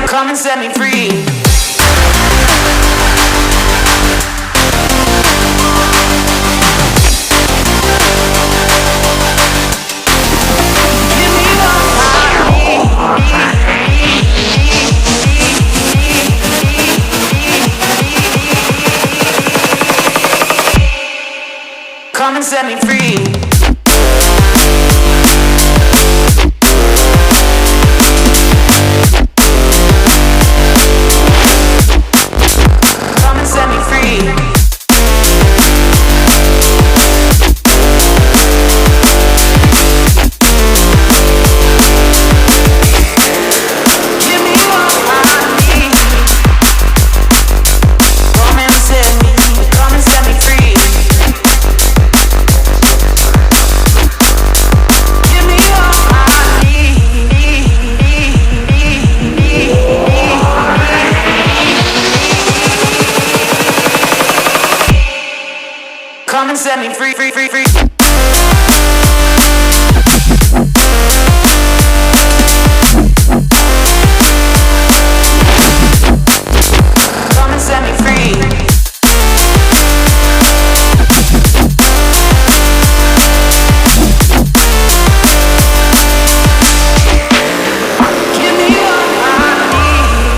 Come and set me free. Give me what I need. Come and set me free. Come and set me free, free, free, free. Come and set me free. Give me what I need.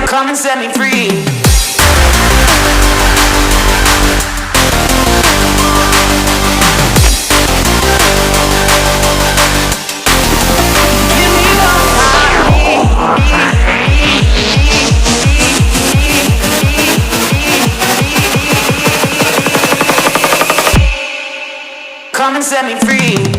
Come and set me free. Come and set me free.